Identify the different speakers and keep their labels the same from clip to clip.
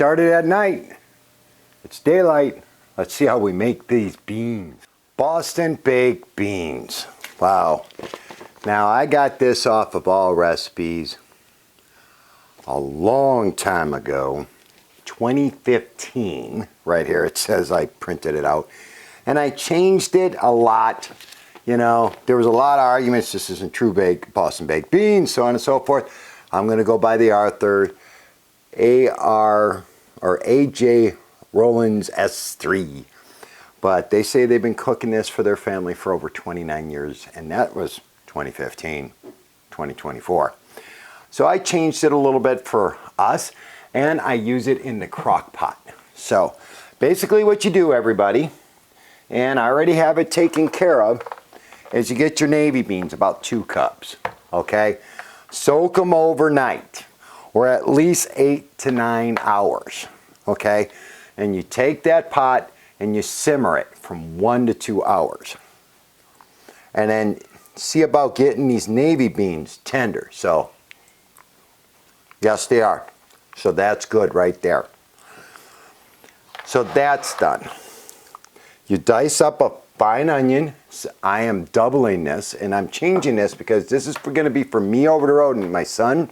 Speaker 1: started at night. It's daylight. Let's see how we make these beans. Boston baked beans. Wow. Now I got this off of All Recipes a long time ago. 2015. Right here it says I printed it out. And I changed it a lot. You know, there was a lot of arguments. This isn't true Boston baked beans, so on and so forth. I'm going to go by the Arthur AJ Rollins S3. But they say they've been cooking this for their family for over 29 years, and that was 2015, 2024. So I changed it a little bit for us, and I use it in the crock pot. So basically what you do, everybody, and I already have it taken care of, is you get your navy beans, about 2 cups, okay? Soak them overnight, or at least 8 to 9 hours, okay? And you take that pot and you simmer it from 1 to 2 hours. And then see about getting these navy beans tender. So, yes they are. So that's good right there. So that's done. You dice up a fine onion. I am doubling this, and I'm changing this because this is going to be for me over the road and my son.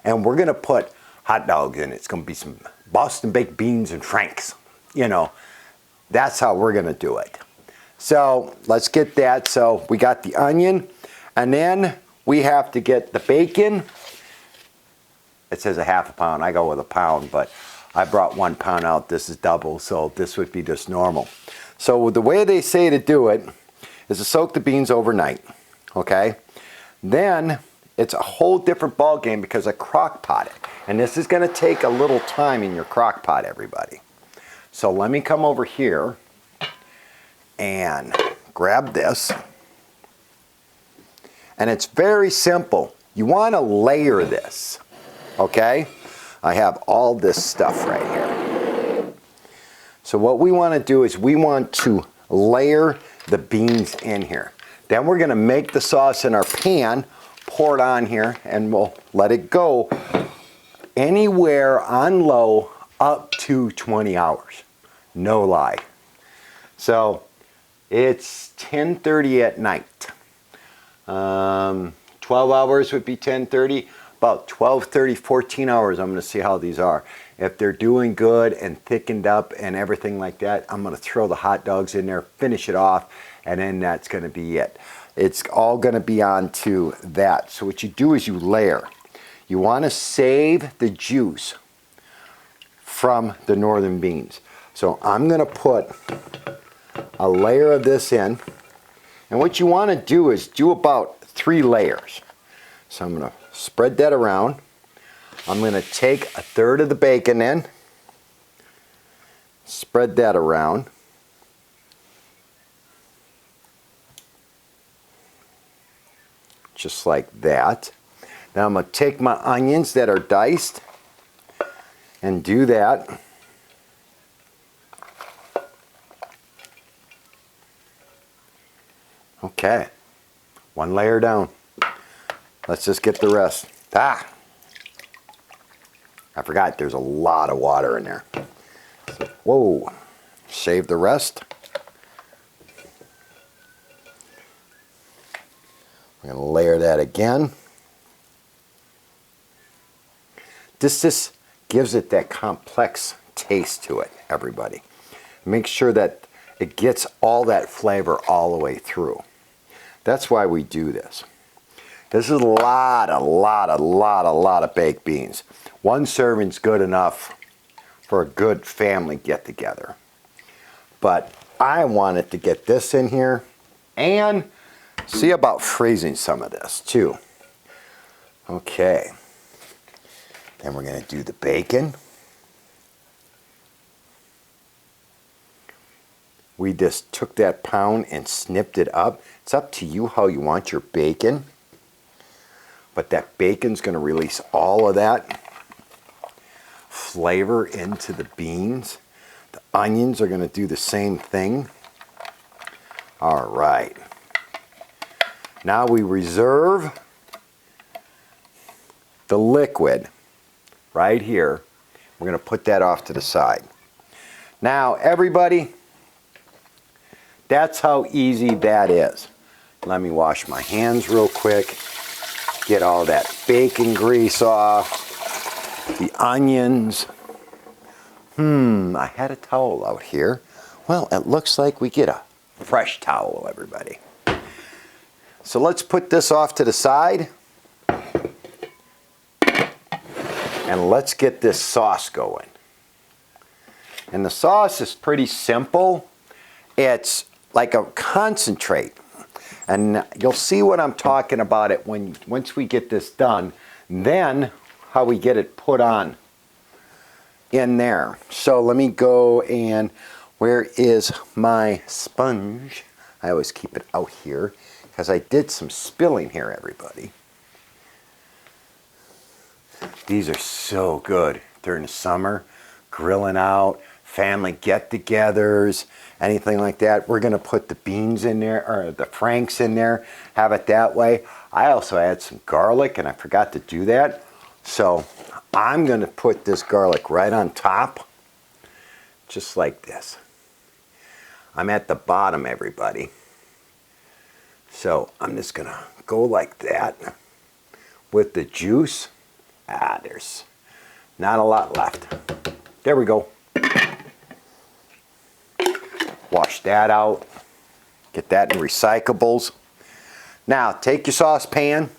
Speaker 1: And we're going to put hot dogs in it. It's going to be some Boston baked beans and Franks. You know, that's how we're going to do it. So let's get that. So we got the onion, and then we have to get the bacon. It says a half a pound. I go with a pound, but I brought 1 pound out. This is double, so this would be just normal. So the way they say to do it is to soak the beans overnight, okay? Then it's a whole different ball game because I crock pot it. And this is going to take a little time in your crock pot, everybody. So let me come over here and grab this. And it's very simple. You want to layer this, okay? I have all this stuff right here. So what we want to do is we want to layer the beans in here. Then we're going to make the sauce in our pan, pour it on here, and we'll let it go anywhere on low up to 20 hours. No lie. So it's 10:30 at night. 12 hours would be 10:30. About 12:30, 14 hours, I'm going to see how these are. If they're doing good and thickened up and everything like that, I'm going to throw the hot dogs in there, finish it off, and then that's going to be it. It's all going to be on to that. So what you do is you layer. You want to save the juice from the northern beans. So I'm going to put a layer of this in. And what you want to do is do about 3 layers. So I'm going to spread that around. I'm going to take 1/3 of the bacon in. Spread that around. Just like that. Now I'm going to take my onions that are diced and do that. Okay. 1 layer down. Let's just get the rest. I forgot there's a lot of water in there. So, whoa. Save the rest. I'm going to layer that again. This just gives it that complex taste to it, everybody. Make sure that it gets all that flavor all the way through. That's why we do this. This is a lot of baked beans. 1 serving's good enough for a good family get-together. But I wanted to get this in here and see about freezing some of this too. Okay. Then we're going to do the bacon. We just took that pound and snipped it up. It's up to you how you want your bacon. But that bacon's going to release all of that flavor into the beans. The onions are going to do the same thing. All right. Now we reserve the liquid right here We're going to put that off to the side. Now, everybody, that's how easy that is. Let me wash my hands real quick. Get all that bacon grease off. The onions. I had a towel out here. Well, it looks like we get a fresh towel, everybody. So let's put this off to the side. And let's get this sauce going. And the sauce is pretty simple. It's like a concentrate. And you'll see what I'm talking about it once we get this done. Then how we get it put on in there. So let me go and where is my sponge? I always keep it out here because I did some spilling here, everybody. These are so good during the summer, grilling out, family get-togethers, anything like that. We're going to put the beans in there, or the Franks in there, have it that way. I also add some garlic, and I forgot to do that. So I'm going to put this garlic right on top, just like this. I'm at the bottom, everybody. So I'm just going to go like that with the juice. There's not a lot left. There we go. Wash that out. Get that in recyclables. Now, take your saucepan.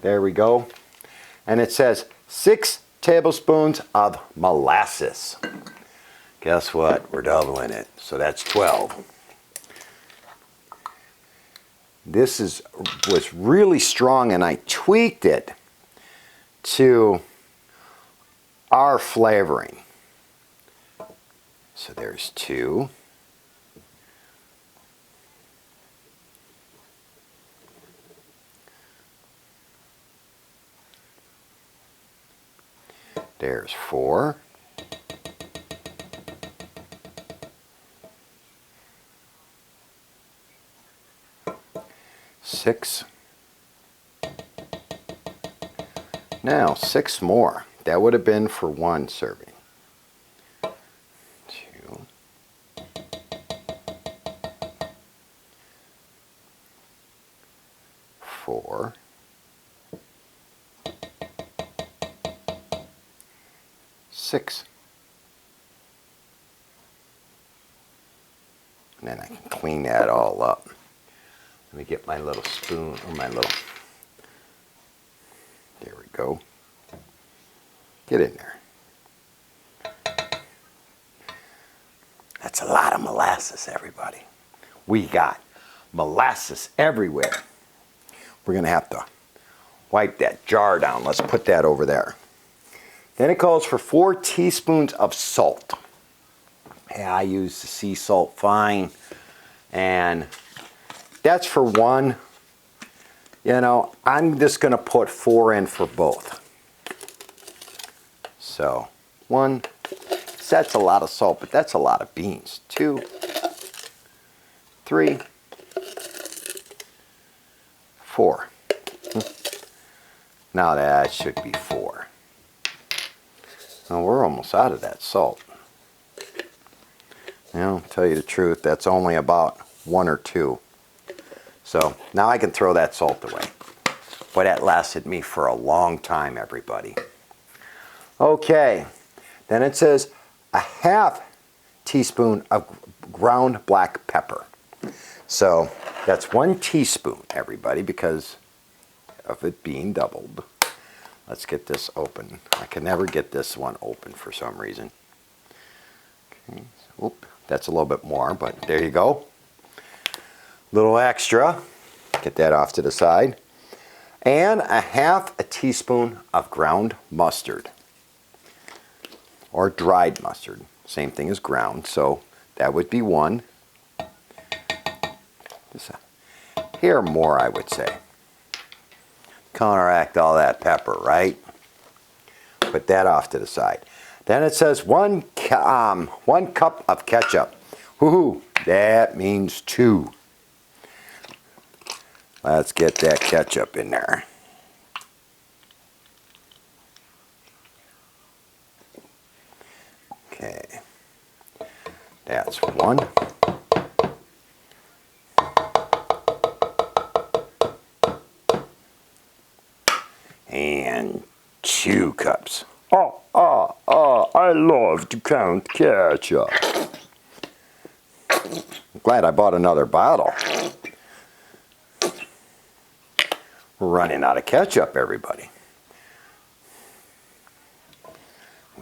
Speaker 1: There we go. And it says 6 tablespoons of molasses. Guess what? We're doubling it. So that's 12. This was really strong, and I tweaked it to our flavoring. So there's 2. There's 4. Six. Now 6 more. That would have been for 1 serving. 2. 4. 6. And then I can clean that all up. Let me get my little spoon, or my little, there we go. Get in there. That's a lot of molasses, everybody. We got molasses everywhere. We're going to have to wipe that jar down. Let's put that over there. Then it calls for 4 teaspoons of salt. Yeah, I use the sea salt fine. And that's for 1. You know, I'm just going to put 4 in for both. So 1, that's a lot of salt, but that's a lot of beans. 2, 3, 4. Now that should be 4. Now we're almost out of that salt. You know, tell you the truth, that's only about 1 or 2. So now I can throw that salt away. But that lasted me for a long time, everybody. Okay, then it says a half teaspoon of ground black pepper. So that's 1 teaspoon, everybody, because of it being doubled. Let's get this open. I can never get this one open for some reason. Okay, so, oop, that's a little bit more, but there you go. Little extra. Get that off to the side. And a half a teaspoon of ground mustard. Or dried mustard. Same thing as ground, so that would be 1. Just a hair more, I would say. Counteract all that pepper, right? Put that off to the side. Then it says 1 cup of ketchup. Woohoo! That means 2. Let's get that ketchup in there. Okay, that's one. And 2 cups. I love to count ketchup. I'm glad I bought another bottle. We're running out of ketchup, everybody.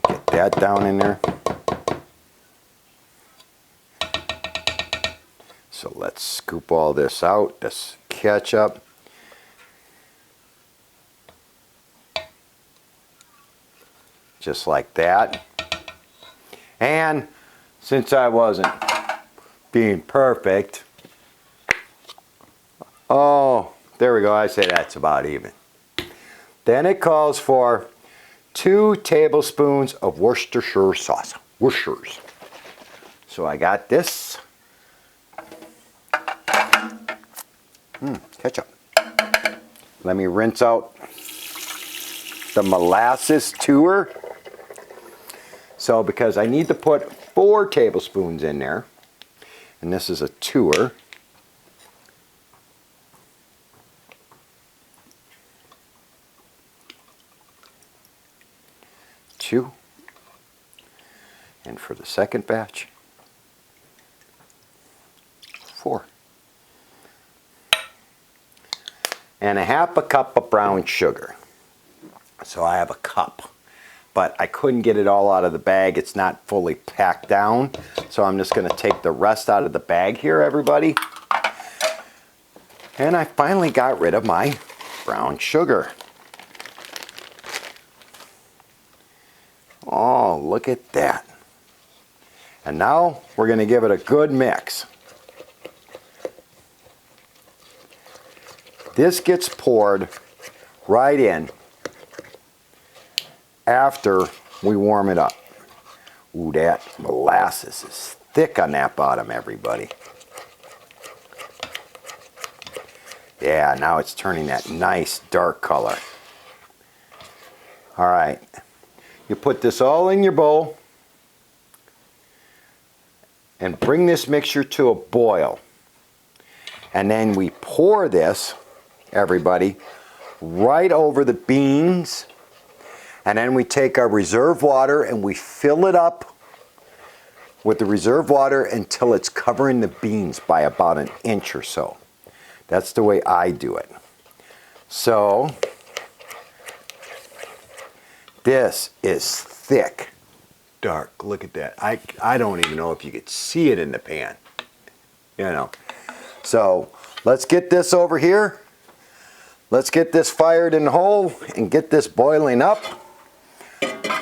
Speaker 1: Get that down in there. So let's scoop all this out, this ketchup. Just like that. And since I wasn't being perfect, oh, there we go. I say that's about even. Then it calls for 2 tablespoons of Worcestershire sauce. Worcestershire. So I got this. Ketchup. Let me rinse out the molasses tour. So because I need to put 4 tablespoons in there, and this is a tour. Two. And for the second batch, 4. And a half a cup of brown sugar. So I have a cup, but I couldn't get it all out of the bag. It's not fully packed down. So I'm just going to take the rest out of the bag here, everybody. And I finally got rid of my brown sugar. Oh, look at that. And now we're going to give it a good mix. This gets poured right in after we warm it up. Ooh, that molasses is thick on that bottom, everybody. Yeah, now it's turning that nice dark color. All right. You put this all in your bowl and bring this mixture to a boil. And then we pour this, everybody, right over the beans. And then we take our reserve water and we fill it up with the reserve water until it's covering the beans by about an inch or so. That's the way I do it. So this is thick, dark. Look at that. I don't even know if you could see it in the pan. You know. So let's get this over here. Let's get this fired in whole and get this boiling up.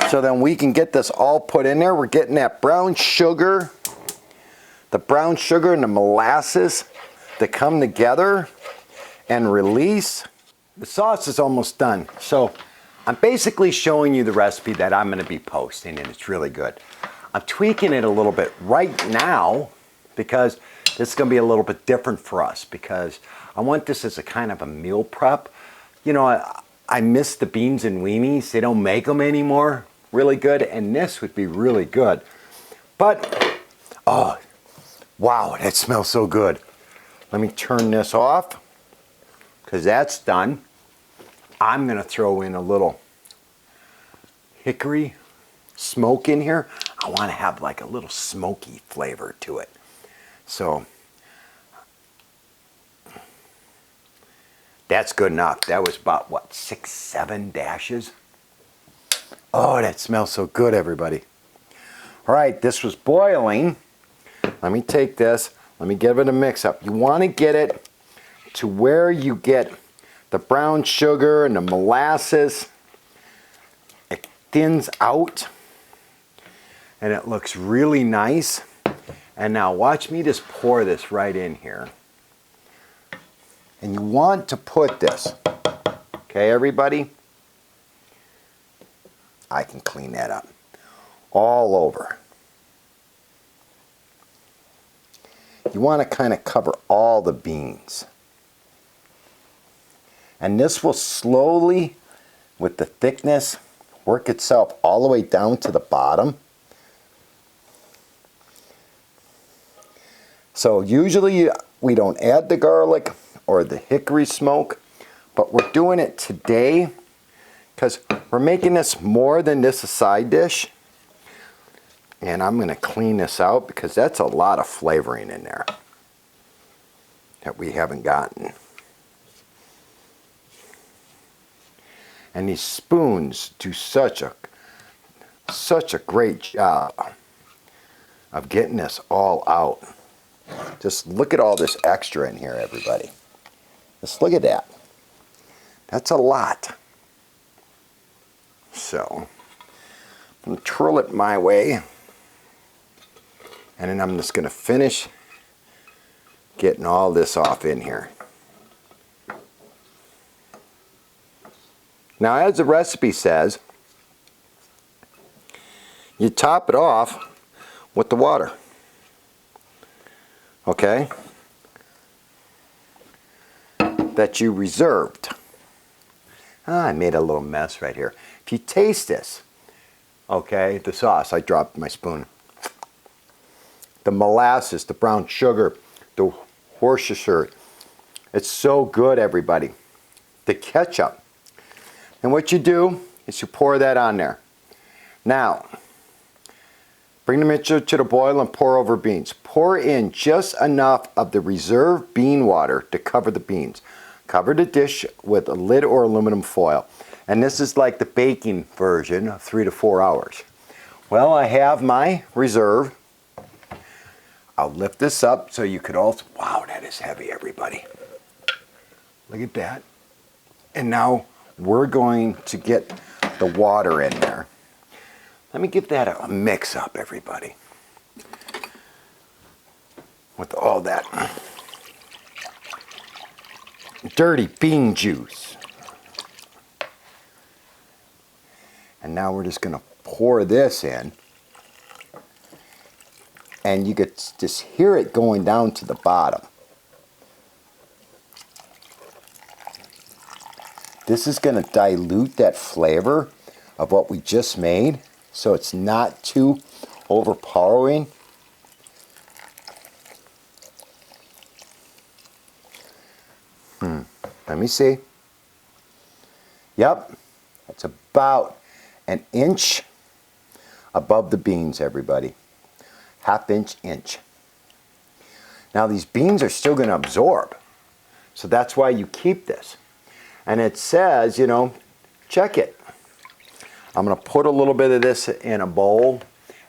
Speaker 1: So then we can get this all put in there. We're getting that brown sugar, the brown sugar and the molasses to come together and release. The sauce is almost done. So I'm basically showing you the recipe that I'm going to be posting, and it's really good. I'm tweaking it a little bit right now because this is going to be a little bit different for us because I want this as a kind of a meal prep. You know, I miss the beans and weenies. They don't make them anymore really good, and this would be really good. But, oh, wow, that smells so good. Let me turn this off because that's done. I'm going to throw in a little hickory smoke in here. I want to have like a little smoky flavor to it. So that's good enough. That was about, what, 6, 7 dashes? Oh, that smells so good, everybody. All right, this was boiling. Let me take this. Let me give it a mix up. You want to get it to where you get the brown sugar and the molasses. It thins out and it looks really nice. And now watch me just pour this right in here. And you want to put this, okay, everybody? I can clean that up all over. You want to kind of cover all the beans. And this will slowly, with the thickness, work itself all the way down to the bottom. So usually we don't add the garlic or the hickory smoke, but we're doing it today because we're making this more than just a side dish. And I'm going to clean this out because that's a lot of flavoring in there that we haven't gotten. And these spoons do such a great job of getting this all out. Just look at all this extra in here, everybody. Just look at that. That's a lot. So, I'm going to twirl it my way. And then I'm just going to finish getting all this off in here. Now, as the recipe says, you top it off with the water. Okay? That you reserved. I made a little mess right here. If you taste this, okay, the sauce, I dropped my spoon. The molasses, the brown sugar, the Worcestershire. It's so good, everybody. The ketchup. And what you do is you pour that on there. Now, bring the mixture to the boil and pour over beans. Pour in just enough of the reserved bean water to cover the beans. Cover the dish with a lid or aluminum foil. And this is like the baking version of 3 to 4 hours. Well, I have my reserve. I'll lift this up so you could also, wow, that is heavy, everybody. Look at that. And now we're going to get the water in there. Let me give that a mix up, everybody. With all that dirty bean juice. And now we're just going to pour this in. And you could just hear it going down to the bottom. This is going to dilute that flavor of what we just made, so it's not too overpowering. Let me see. Yep, that's about an inch above the beans, everybody. Half-inch. Now these beans are still going to absorb, so that's why you keep this. And it says, you know, check it. I'm going to put a little bit of this in a bowl,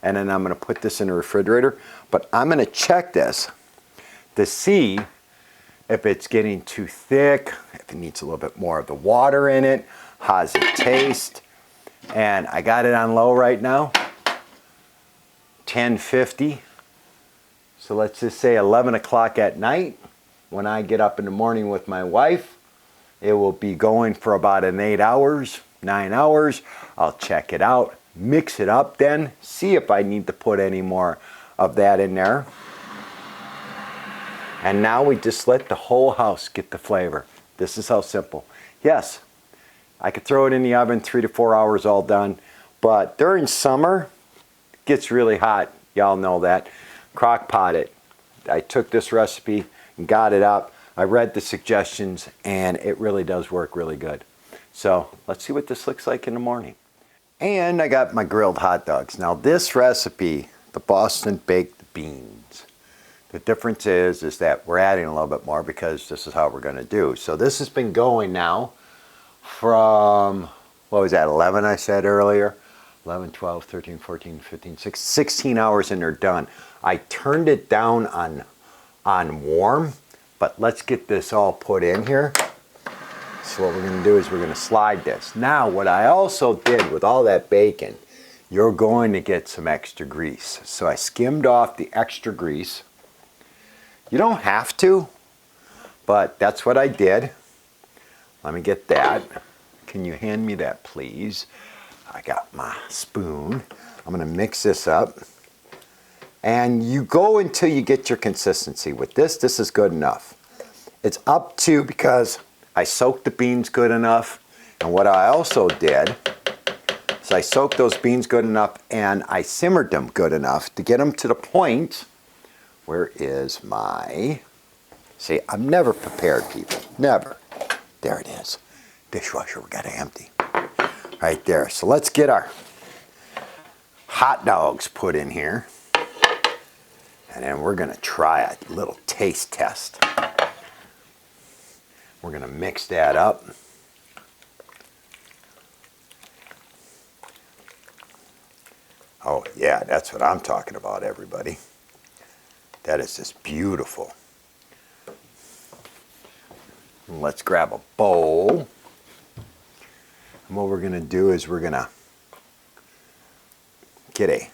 Speaker 1: and then I'm going to put this in the refrigerator. But I'm going to check this to see if it's getting too thick, if it needs a little bit more of the water in it, how does it taste. And I got it on low right now. 10:50, so let's just say 11 o'clock at night. When I get up in the morning with my wife, it will be going for about 9 hours. I'll check it out, mix it up then, see if I need to put any more of that in there. And now we just let the whole house get the flavor. This is how simple. Yes, I could throw it in the oven 3 to 4 hours, all done, but during summer, gets really hot. Y'all know that. Crock-pot it. I took this recipe and got it up. I read the suggestions and it really does work really good. So let's see what this looks like in the morning. And I got my grilled hot dogs. Now this recipe, the Boston baked beans. The difference is that we're adding a little bit more because this is how we're going to do. So this has been going now from, what was that, 11 I said earlier? 11, 12, 13, 14, 15, 16 hours and they're done. I turned it down on warm, but let's get this all put in here. So what we're going to do is we're going to slide this. Now what I also did with all that bacon, you're going to get some extra grease. So I skimmed off the extra grease. You don't have to, but that's what I did. Let me get that. Can you hand me that, please? I got my spoon. I'm going to mix this up. And you go until you get your consistency. With this, this is good enough. It's up to, because I soaked the beans good enough. And what I also did is I soaked those beans good enough and I simmered them good enough to get them to the point Where is my... See, I'm never prepared, people. Never. There it is. Dishwasher, we got to empty. Right there. So let's get our hot dogs put in here. And then we're going to try a little taste test. We're going to mix that up. Oh, yeah, that's what I'm talking about, everybody. That is just beautiful. Let's grab a bowl. And what we're going to do is we're going to get a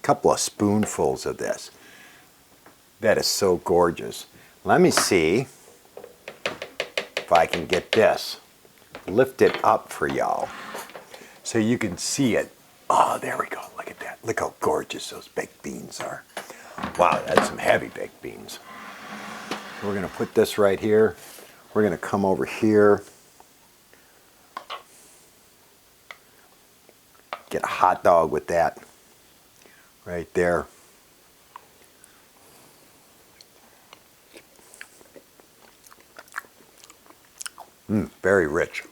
Speaker 1: couple of spoonfuls of this. That is so gorgeous. Let me see if I can get this lifted up for y'all so you can see it. Oh, there we go. Look at that. Look how gorgeous those baked beans are. Wow, that's some heavy baked beans. We're going to put this right here. We're going to come over here. Get a hot dog with that right there. Very rich.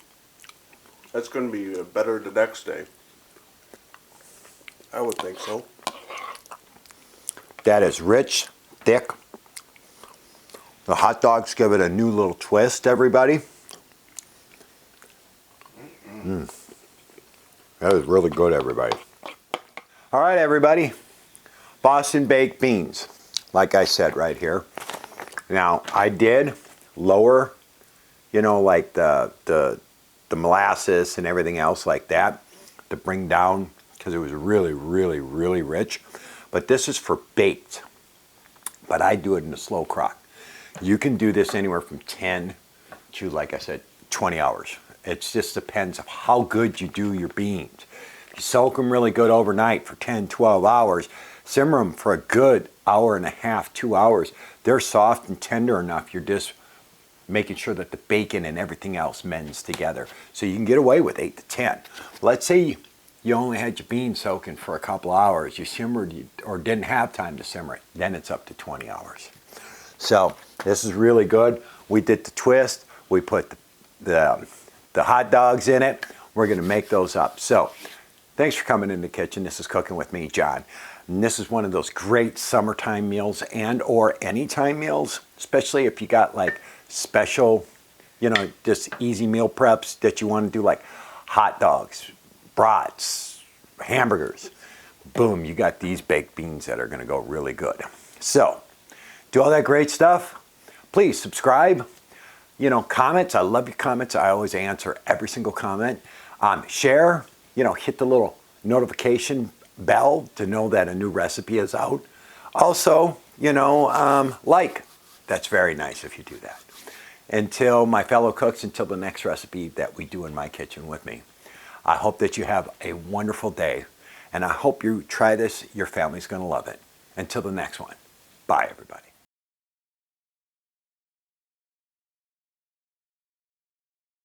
Speaker 2: That's going to be better the next day. I would think so.
Speaker 1: That is rich, thick. The hot dogs give it a new little twist, everybody. That is really good, everybody. All right, everybody. Boston baked beans, like I said right here. Now, I did lower, like the molasses and everything else like that to bring down, because it was really, really, really rich. But this is for baked. But I do it in a slow crock. You can do this anywhere from 10 to, like I said, 20 hours. It just depends on how good you do your beans. If you soak them really good overnight for 10, 12 hours, simmer them for a good hour and a half, 2 hours. They're soft and tender enough. You're just making sure that the bacon and everything else mends together. So you can get away with 8 to 10. Let's say you only had your beans soaking for a couple hours. You simmered or didn't have time to simmer it. Then it's up to 20 hours. So this is really good. We did the twist. We put the hot dogs in it. We're going to make those up. So thanks for coming in the kitchen. This is Cooking with me, John. And this is one of those great summertime meals and or anytime meals, especially if you got like special, just easy meal preps that you want to do, like hot dogs, brats, hamburgers. Boom, you got these baked beans that are going to go really good. So do all that great stuff. Please subscribe. Comments. I love your comments. I always answer every single comment. Share. Hit the little notification bell to know that a new recipe is out. Also, like. That's very nice if you do that. Until my fellow cooks, until the next recipe that we do in my kitchen with me, I hope that you have a wonderful day. And I hope you try this. Your family's going to love it. Until the next one. Bye, everybody.